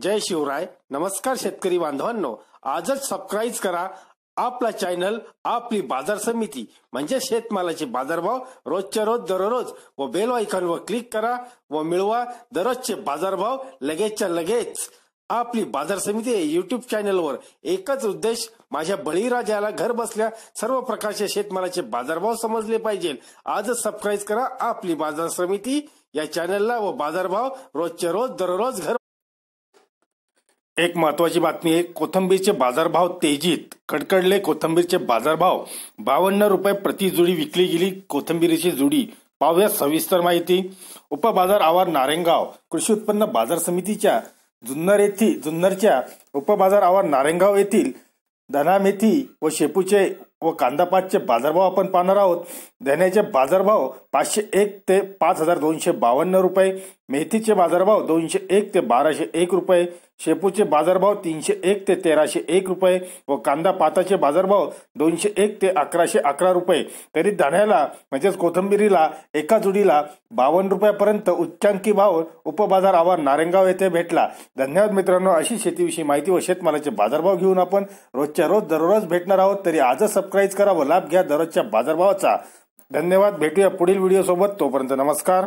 जय शिवराय. नमस्कार शेतकरी बांधवांनो, आजच सबस्क्राईब करा आपला चॅनल आपली बाजार समिती म्हणजे शेतमालाचे बाजारभाव रोजच्या रोज दररोज व बेल आयकॉनवर क्लिक करा व मिळवा दररोजचे बाजारभाव लगेचच्या लगेच. आपली बाजार समिती युट्यूब चॅनलवर एकच उद्देश, माझ्या बळीराजाला घर बसल्या सर्व प्रकारचे शेतमालाचे बाजारभाव समजले पाहिजे. आजच सबस्क्राईब करा आपली बाजार समिती या चॅनलला व बाजारभाव रोजच्या रोज दररोज घर. एक महत्वाची बातमी आहे. कोथिंबीरचे बाजारभाव तेजीत कडकडले. कोथिंबीरचे बाजारभाव 52 रुपये प्रति जुडी विकली गेली. कोथिंबीरीची जुडी पाहूया सविस्तर माहिती. उपबाजार आवार नारायणगाव कृषी उत्पन्न बाजार समितीच्या जुन्नरच्या उपबाजार आवार नारायणगाव येथील धना मेथी व शेपूचे व कांदापातचे बाजारभाव आपण पाहणार आहोत. धन्याचे बाजारभाव 501 ते 5252 रुपये, मेथीचे बाजारभाव 201 ते 1201 रुपये, शेपूचे बाजारभाव 301 ते 1301 रुपये व कांदा पाताचे बाजारभाव 201 ते 1111 रुपये. तरी धान्याला म्हणजेच कोथिंबीरीला एका जुडीला 52 रुपयापर्यंत उच्चांकी भाव उपबाजार आवार नारायणगाव येथे भेटला. धन्यवाद मित्रांनो. अशी शेतीविषयी माहिती व शेतमालाचे बाजारभाव घेऊन आपण रोजच्या रोज दररोज भेटणार आहोत. तरी आजच सबस्क्राईब करा व लाभ घ्या दररोजच्या बाजारभावाचा. धन्यवाद. भेटूया पुढील व्हिडिओ सोबत. तोपर्यंत नमस्कार.